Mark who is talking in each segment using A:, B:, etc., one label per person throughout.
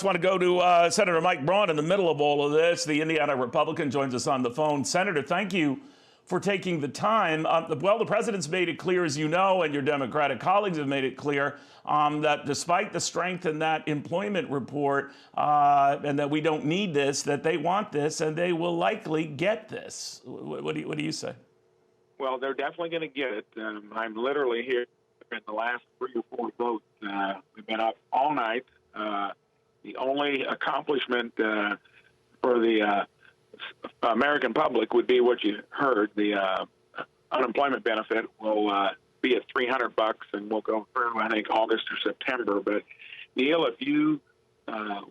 A: thoughts. Want to go to Senator Mike Braun in the middle of all of this. The Indiana Republican joins us on the phone. Senator, thank you for taking the time. Well, the president's made it clear, as you know, and your Democratic colleagues have made it clear, that despite the strength in that employment report and that we don't need this, that they want this and they will likely get this. What do you say?
B: Well, they're definitely going to get it. I'm literally here in the last 3 or 4 votes. We've been up all night. The only accomplishment for the American public would be what you heard. The unemployment benefit will be at $300, and we'll go through, I think, August or September. But, Neil, if you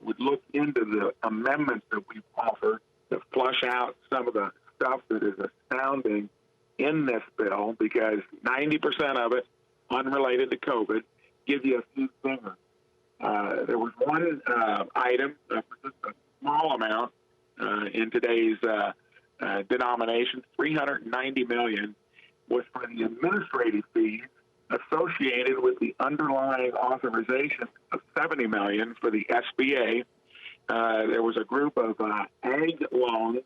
B: would look into the amendments that we've offered to flush out some of the stuff that is astounding in this bill, because 90% of it, unrelated to COVID, give you a few fingers. There was one item for just a small amount in today's denomination, $390 million, was for the administrative fees associated with the underlying authorization of $70 million for the SBA. There was a group of ag loans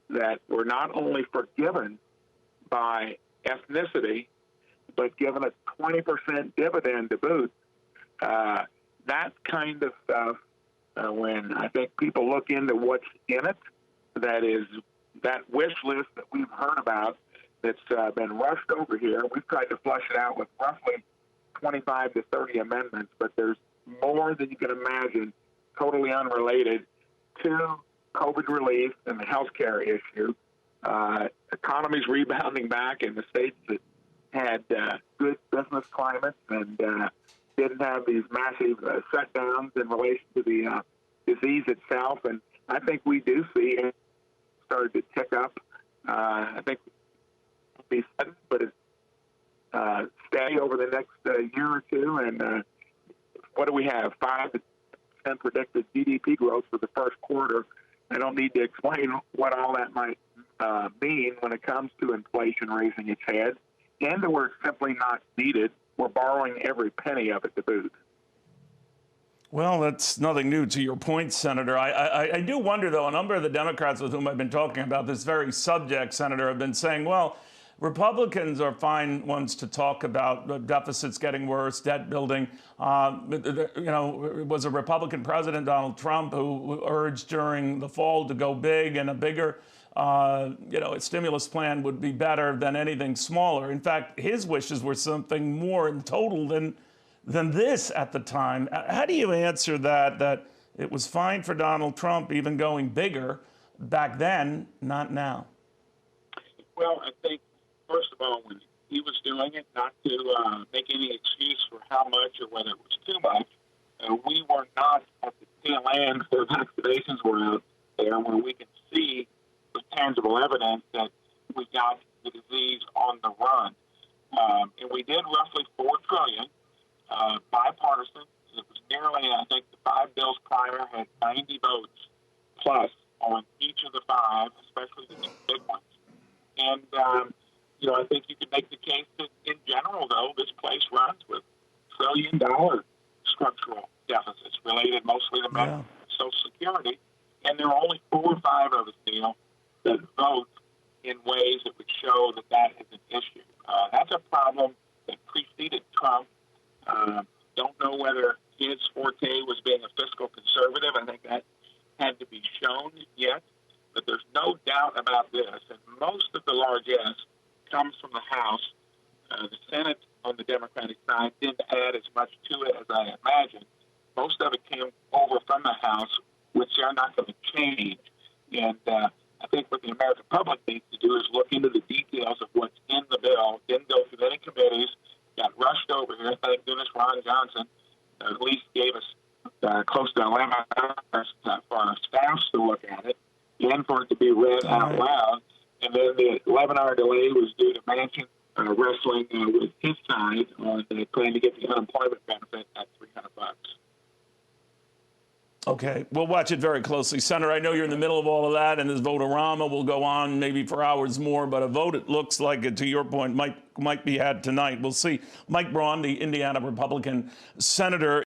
B: that were not only forgiven by ethnicity, but given a 20% dividend to boot. That kind of stuff, when I think people look into what's in it, that is that wish list that we've heard about that's been rushed over here. We've tried to flush it out with roughly 25 to 30 amendments, but there's more than you can imagine, totally unrelated to COVID relief and the health care issue. Economy's rebounding back in the states that had good business climates and didn't have these massive shutdowns in relation to the disease itself. And I think we do see it started to tick up. I think it'll be sudden, but it's steady over the next year or two. And what do we have? 5 to 10% predicted GDP growth for the first quarter. I don't need to explain what all that might mean when it comes to inflation raising its head, and where it's simply not needed. We're borrowing every penny of it to boot.
A: Well, that's nothing new to your point, Senator. I do wonder, though, a number of the Democrats with whom I've been talking about this very subject, Senator, have been saying, well, Republicans are fine ones to talk about deficits getting worse, debt building. You know, it was a Republican president, Donald Trump, who urged during the fall to go big, and a bigger you know, a stimulus plan would be better than anything smaller. In fact, his wishes were something more in total than this at the time. How do you answer that it was fine for Donald Trump even going bigger back then, not now?
B: Well, I think, first of all, when he was doing it, not to make any excuse for how much or whether it was too much, we were not at the tail end where vaccinations were out there, where we can see the tangible evidence that we got the disease on the run. And we did roughly $4 trillion, bipartisan. It was nearly, I think, the 5 bills prior had 90 votes plus on each of the 5, especially the big ones. And, you know, I think you could make the case that in general, though, this place runs with trillion-dollar structural deficits related mostly to Social Security. And there are only 4 or 5 of us, Neil, that vote in ways that would show that that is an issue. That's a problem that preceded Trump. Don't know whether his forte was being a fiscal conservative. I think that had to be shown yet. But there's no doubt about this. And most of the largesse comes from the House. The Senate on the Democratic side didn't add as much to it as I imagined. Most of it came over from the House, which they're not going to change. And I think what the American public needs to do is look into the details of what's in the bill. Didn't go through any committees, got rushed over here. Thank goodness Ron Johnson at least gave us close to 11 hours for our staffs to look at it and for it to be read out loud. And then the 11-hour delay was due to Manchin wrestling with his side on trying to get the unemployment benefit at $300.
A: Okay, we'll watch it very closely. Senator, I know you're in the middle of all of that, and this vote-a-rama will go on maybe for hours more, but a vote, it looks like, it, to your point, might be had tonight. We'll see. Mike Braun, the Indiana Republican senator.